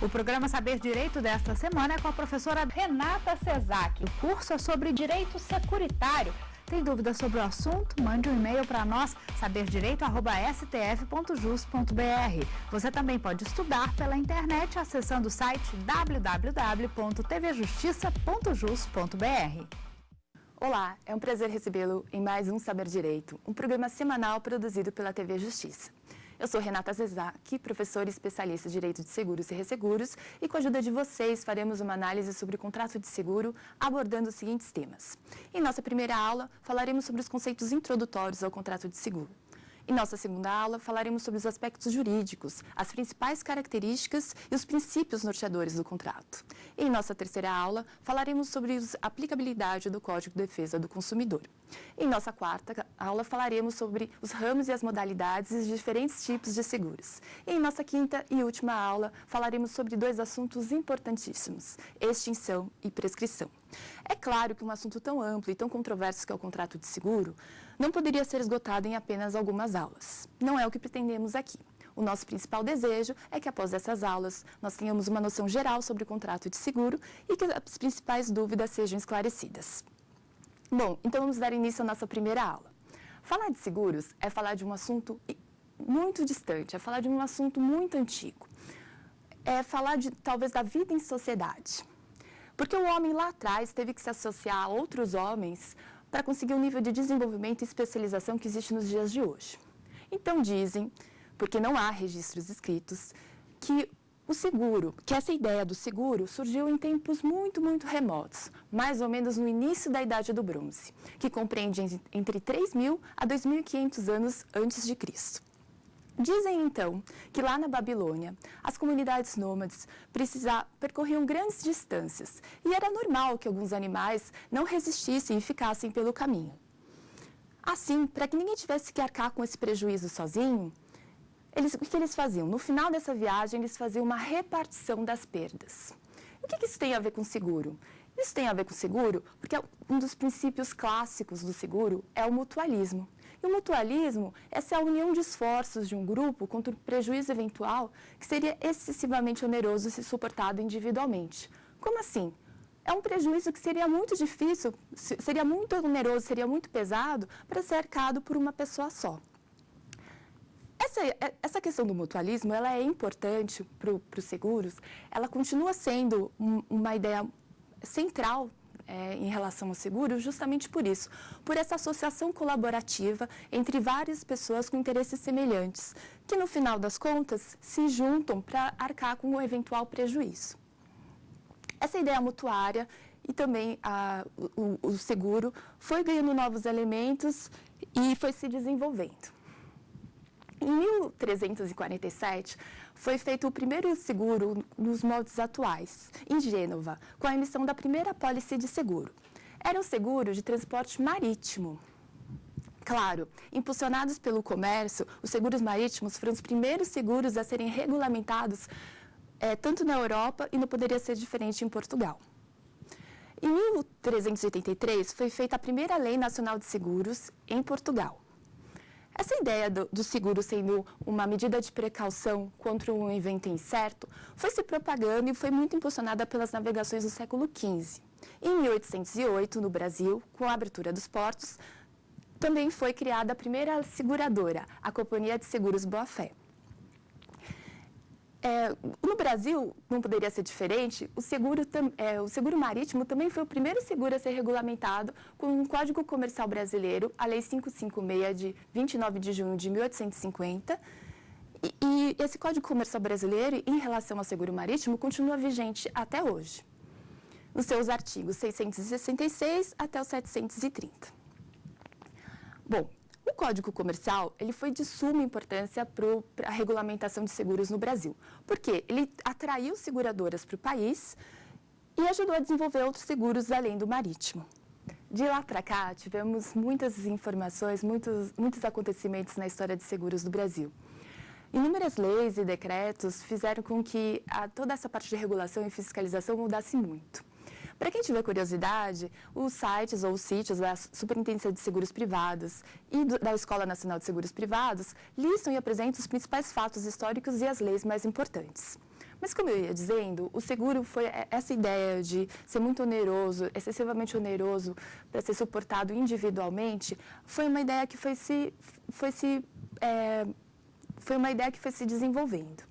O programa Saber Direito desta semana é com a professora Renata Cesac. O curso é sobre direito securitário. Tem dúvidas sobre o assunto? Mande um e-mail para nós, saberdireito@stf.jus.br. Você também pode estudar pela internet acessando o site www.tvjustiça.jus.br. Olá, é um prazer recebê-lo em mais um Saber Direito, um programa semanal produzido pela TV Justiça. Eu sou Renata Cesac, professora e especialista em Direito de Seguros e Resseguros, e com a ajuda de vocês faremos uma análise sobre o contrato de seguro, abordando os seguintes temas. Em nossa primeira aula, falaremos sobre os conceitos introdutórios ao contrato de seguro. Em nossa segunda aula, falaremos sobre os aspectos jurídicos, as principais características e os princípios norteadores do contrato. E em nossa terceira aula, falaremos sobre a aplicabilidade do Código de Defesa do Consumidor. Em nossa quarta aula, falaremos sobre os ramos e as modalidades e os diferentes tipos de seguros. E em nossa quinta e última aula, falaremos sobre dois assuntos importantíssimos: extinção e prescrição. É claro que um assunto tão amplo e tão controverso que é o contrato de seguro não poderia ser esgotado em apenas algumas aulas. Não é o que pretendemos aqui. O nosso principal desejo é que após essas aulas nós tenhamos uma noção geral sobre o contrato de seguro e que as principais dúvidas sejam esclarecidas. Bom, então vamos dar início à nossa primeira aula. Falar de seguros é falar de um assunto muito distante, é falar de um assunto muito antigo. É falar talvez da vida em sociedade. Porque o homem lá atrás teve que se associar a outros homens para conseguir o nível de desenvolvimento e especialização que existe nos dias de hoje. Então dizem, porque não há registros escritos, que o seguro, que essa ideia do seguro surgiu em tempos muito remotos, mais ou menos no início da Idade do Bronze, que compreende entre 3.000 a 2.500 anos antes de Cristo. Dizem, então, que lá na Babilônia, as comunidades nômades percorriam grandes distâncias e era normal que alguns animais não resistissem e ficassem pelo caminho. Assim, para que ninguém tivesse que arcar com esse prejuízo sozinho, o que eles faziam? No final dessa viagem, eles faziam uma repartição das perdas. O que isso tem a ver com seguro? Isso tem a ver com seguro porque um dos princípios clássicos do seguro é o mutualismo. E o mutualismo, essa é a união de esforços de um grupo contra o prejuízo eventual que seria excessivamente oneroso se suportado individualmente. Como assim? É um prejuízo que seria muito difícil, seria muito oneroso, seria muito pesado para ser arcado por uma pessoa só. Essa questão do mutualismo, ela é importante para os seguros, ela continua sendo uma ideia central em relação ao seguro, justamente por isso, por essa associação colaborativa entre várias pessoas com interesses semelhantes, que no final das contas se juntam para arcar com um eventual prejuízo. Essa ideia mutuária e também o seguro foi ganhando novos elementos e foi se desenvolvendo. Em 1347, foi feito o primeiro seguro nos moldes atuais, em Gênova, com a emissão da primeira apólice de seguro. Era um seguro de transporte marítimo. Claro, impulsionados pelo comércio, os seguros marítimos foram os primeiros seguros a serem regulamentados tanto na Europa e não poderia ser diferente em Portugal. Em 1383, foi feita a primeira Lei Nacional de Seguros em Portugal. Essa ideia do seguro sendo uma medida de precaução contra um evento incerto foi se propagando e foi muito impulsionada pelas navegações do século XV. Em 1808, no Brasil, com a abertura dos portos, também foi criada a primeira seguradora, a Companhia de Seguros Boa-Fé. No Brasil, não poderia ser diferente, o seguro marítimo também foi o primeiro seguro a ser regulamentado com o Código Comercial Brasileiro, a Lei 556, de 29 de junho de 1850. E esse Código Comercial Brasileiro, em relação ao seguro marítimo, continua vigente até hoje, nos seus artigos 666 até o 730. Bom, o Código Comercial ele foi de suma importância para a regulamentação de seguros no Brasil, porque ele atraiu seguradoras para o país e ajudou a desenvolver outros seguros além do marítimo. De lá para cá, tivemos muitas informações, muitos acontecimentos na história de seguros do Brasil. Inúmeras leis e decretos fizeram com que toda essa parte de regulação e fiscalização mudasse muito. Para quem tiver curiosidade, os sites ou os sítios da Superintendência de Seguros Privados e da Escola Nacional de Seguros Privados listam e apresentam os principais fatos históricos e as leis mais importantes. Mas, como eu ia dizendo, o seguro foi essa ideia de ser muito oneroso, excessivamente oneroso, para ser suportado individualmente, foi uma ideia que foi uma ideia que foi se desenvolvendo.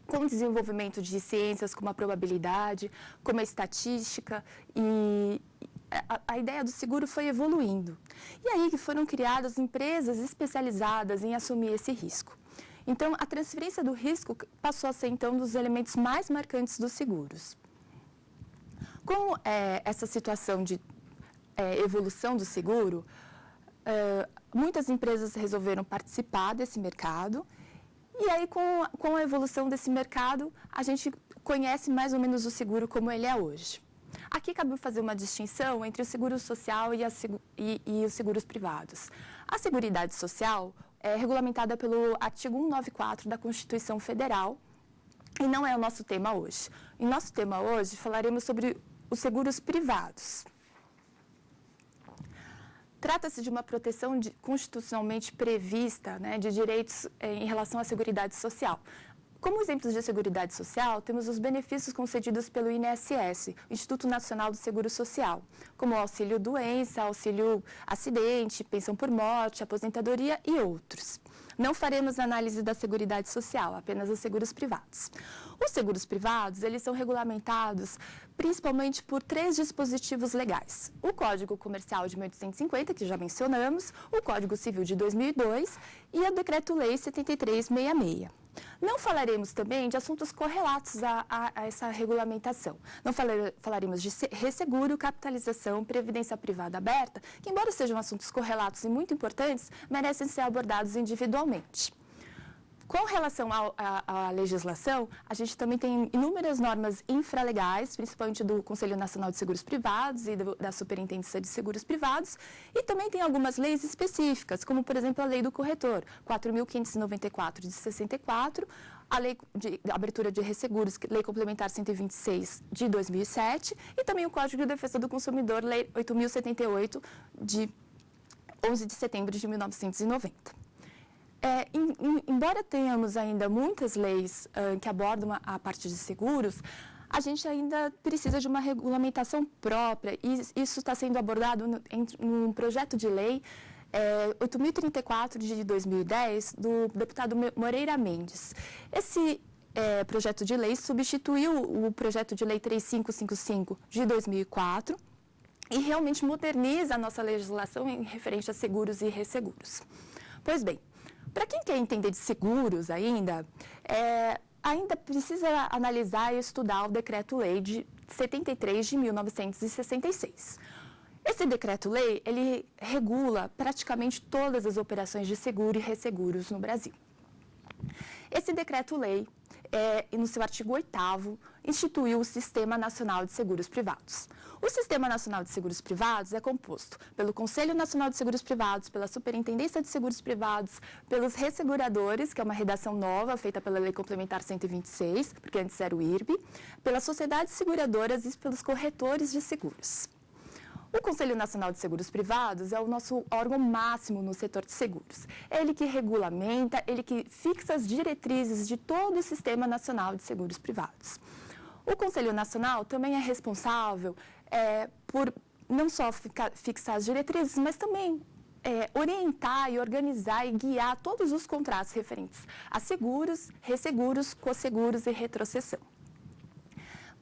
Com o desenvolvimento de ciências como a probabilidade, como a estatística, e a ideia do seguro foi evoluindo. E aí que foram criadas empresas especializadas em assumir esse risco. Então, a transferência do risco passou a ser, então, um dos elementos mais marcantes dos seguros. Com essa situação de evolução do seguro, muitas empresas resolveram participar desse mercado. E aí, com a evolução desse mercado, a gente conhece mais ou menos o seguro como ele é hoje. Aqui cabe fazer uma distinção entre o seguro social e os seguros privados. A Seguridade Social é regulamentada pelo artigo 194 da Constituição Federal e não é o nosso tema hoje. Em nosso tema hoje, falaremos sobre os seguros privados. Trata-se de uma proteção constitucionalmente prevista, né, de direitos em relação à Seguridade Social. Como exemplos de Seguridade Social, temos os benefícios concedidos pelo INSS, Instituto Nacional do Seguro Social, como auxílio doença, auxílio acidente, pensão por morte, aposentadoria e outros. Não faremos análise da Seguridade Social, apenas os seguros privados. Os seguros privados, eles são regulamentados principalmente por 3 dispositivos legais. O Código Comercial de 1850, que já mencionamos, o Código Civil de 2002 e o Decreto-Lei 7366. Não falaremos também de assuntos correlatos a essa regulamentação. Não falaremos de resseguro, capitalização, previdência privada aberta, que, embora sejam assuntos correlatos e muito importantes, merecem ser abordados individualmente. Com relação à legislação, a gente também tem inúmeras normas infralegais, principalmente do Conselho Nacional de Seguros Privados e da Superintendência de Seguros Privados, e também tem algumas leis específicas, como, por exemplo, a Lei do Corretor, 4.594 de 64, a Lei de Abertura de Resseguros, Lei Complementar 126 de 2007, e também o Código de Defesa do Consumidor, Lei 8.078 de 11 de setembro de 1990. Embora tenhamos ainda muitas leis que abordam a parte de seguros, a gente ainda precisa de uma regulamentação própria, e isso está sendo abordado num projeto de lei 8.034 de 2010, do deputado Moreira Mendes. Esse projeto de lei substituiu o projeto de lei 3555 de 2004 e realmente moderniza a nossa legislação em referente a seguros e resseguros. Pois bem, para quem quer entender de seguros ainda precisa analisar e estudar o Decreto-Lei de 73 de 1966. Esse Decreto-Lei, ele regula praticamente todas as operações de seguro e resseguros no Brasil. Esse Decreto-Lei, no seu artigo 8º, instituiu o Sistema Nacional de Seguros Privados. O Sistema Nacional de Seguros Privados é composto pelo Conselho Nacional de Seguros Privados, pela Superintendência de Seguros Privados, pelos resseguradores, que é uma redação nova feita pela Lei Complementar 126, porque antes era o IRB, pelas sociedades seguradoras e pelos corretores de seguros. O Conselho Nacional de Seguros Privados é o nosso órgão máximo no setor de seguros. É ele que regulamenta, ele que fixa as diretrizes de todo o Sistema Nacional de Seguros Privados. O Conselho Nacional também é responsável por não só fixar as diretrizes, mas também orientar e organizar e guiar todos os contratos referentes a seguros, resseguros, cosseguros e retrocessão.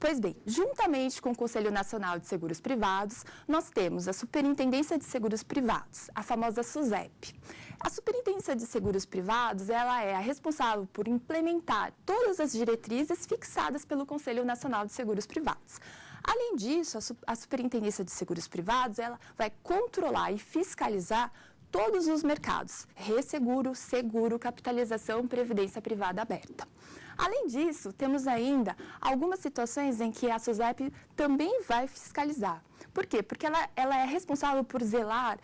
Pois bem, juntamente com o Conselho Nacional de Seguros Privados, nós temos a Superintendência de Seguros Privados, a famosa SUSEP. A Superintendência de Seguros Privados, ela é a responsável por implementar todas as diretrizes fixadas pelo Conselho Nacional de Seguros Privados. Além disso, a Superintendência de Seguros Privados, ela vai controlar e fiscalizar todos os mercados: resseguro, seguro, capitalização, previdência privada aberta. Além disso, temos ainda algumas situações em que a SUSEP também vai fiscalizar. Por quê? Porque ela é responsável por zelar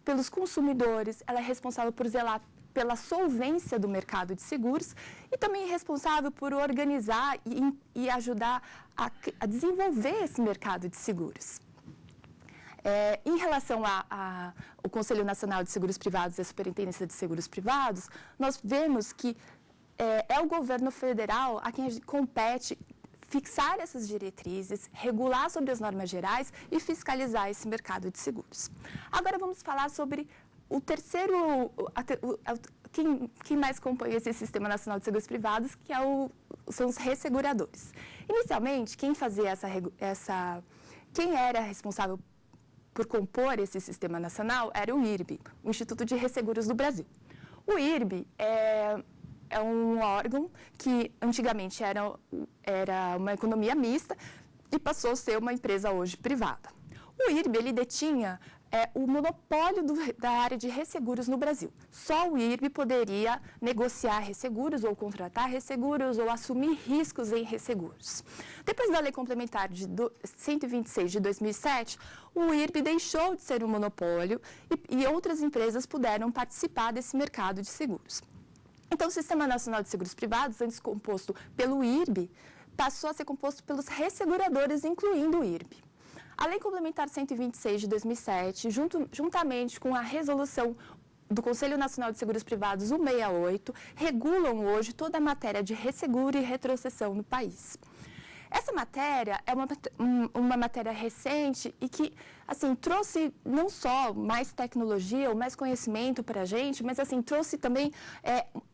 pelos consumidores, ela é responsável por zelar pela solvência do mercado de seguros e também é responsável por organizar e ajudar a desenvolver esse mercado de seguros. Em relação ao Conselho Nacional de Seguros Privados e a Superintendência de Seguros Privados, nós vemos que é o governo federal a quem a gente compete fixar essas diretrizes, regular sobre as normas gerais e fiscalizar esse mercado de seguros. Agora vamos falar sobre o terceiro, quem mais compõe esse Sistema Nacional de Seguros Privados, que são os resseguradores. Inicialmente, quem era responsável por compor esse Sistema Nacional era o IRB, o Instituto de Resseguros do Brasil. O IRB é um órgão que antigamente era uma economia mista e passou a ser uma empresa hoje privada. O IRB ele detinha o monopólio da área de resseguros no Brasil. Só o IRB poderia negociar resseguros ou contratar resseguros ou assumir riscos em resseguros. Depois da Lei Complementar de 126 de 2007, o IRB deixou de ser um monopólio e outras empresas puderam participar desse mercado de seguros. Então, o Sistema Nacional de Seguros Privados, antes composto pelo IRB, passou a ser composto pelos resseguradores, incluindo o IRB. A Lei Complementar 126 de 2007, juntamente com a resolução do Conselho Nacional de Seguros Privados 168, regulam hoje toda a matéria de resseguro e retrocessão no país. Essa matéria é uma matéria recente e que, assim, trouxe não só mais tecnologia ou mais conhecimento para a gente, mas, assim, trouxe também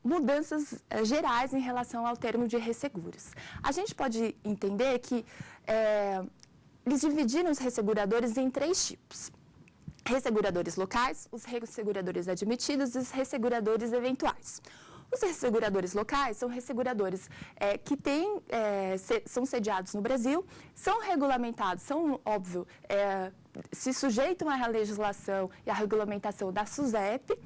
mudanças gerais em relação ao termo de resseguros. A gente pode entender que eles dividiram os resseguradores em 3 tipos. Resseguradores locais, os resseguradores admitidos e os resseguradores eventuais. Os resseguradores locais são resseguradores que são sediados no Brasil, são regulamentados, óbvio, se sujeitam à legislação e à regulamentação da SUSEP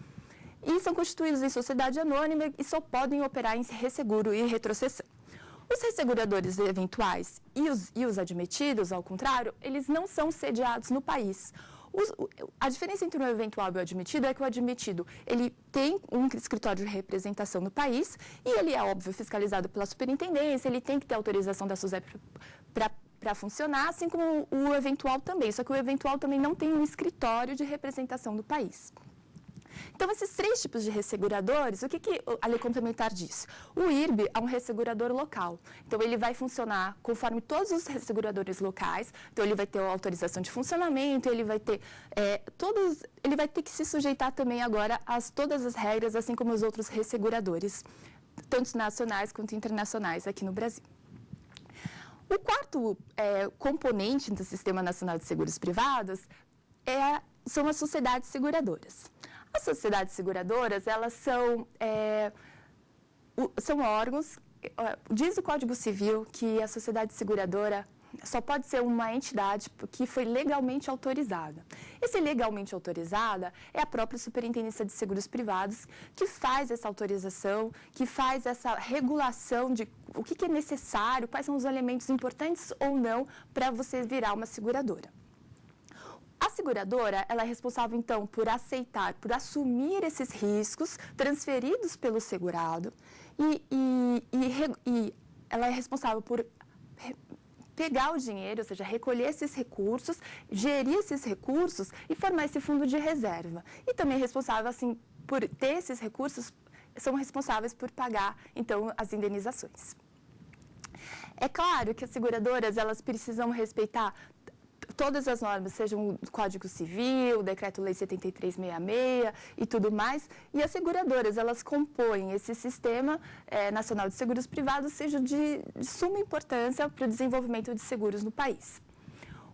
e são constituídos em sociedade anônima e só podem operar em resseguro e retrocessão. Os resseguradores eventuais e os admitidos, ao contrário, eles não são sediados no país. A diferença entre o eventual e o admitido é que o admitido ele tem um escritório de representação no país e ele é, óbvio, fiscalizado pela superintendência, ele tem que ter autorização da SUSEP para funcionar, assim como o eventual também, só que o eventual também não tem um escritório de representação no país. Então, esses 3 tipos de resseguradores, o que a Lei Complementar diz? O IRB é um ressegurador local. Então, ele vai funcionar conforme todos os resseguradores locais. Então, ele vai ter a autorização de funcionamento, ele vai ter ele vai ter que se sujeitar também agora a todas as regras, assim como os outros resseguradores, tanto nacionais quanto internacionais aqui no Brasil. O quarto componente do Sistema Nacional de Seguros Privados são as sociedades seguradoras. As sociedades seguradoras, elas são órgãos, diz o Código Civil que a sociedade seguradora só pode ser uma entidade que foi legalmente autorizada. Esse legalmente autorizada é a própria Superintendência de Seguros Privados que faz essa autorização, que faz essa regulação de o que é necessário, quais são os elementos importantes ou não para você virar uma seguradora. A seguradora, ela é responsável, então, por assumir esses riscos transferidos pelo segurado e ela é responsável por pegar o dinheiro, ou seja, recolher esses recursos, gerir esses recursos e formar esse fundo de reserva. E também é responsável, assim, por ter esses recursos, são responsáveis por pagar, então, as indenizações. É claro que as seguradoras, elas precisam respeitar todas as normas, sejam o Código Civil, o Decreto-Lei 7366 e tudo mais, e as seguradoras, elas compõem esse Sistema Nacional de Seguros Privados, seja de suma importância para o desenvolvimento de seguros no país.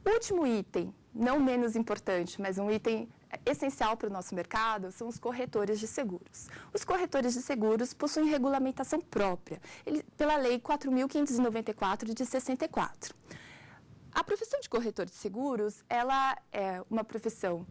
O último item, não menos importante, mas um item essencial para o nosso mercado, são os corretores de seguros. Os corretores de seguros possuem regulamentação própria, pela Lei 4.594 de 64. A profissão de corretor de seguros, ela é uma profissão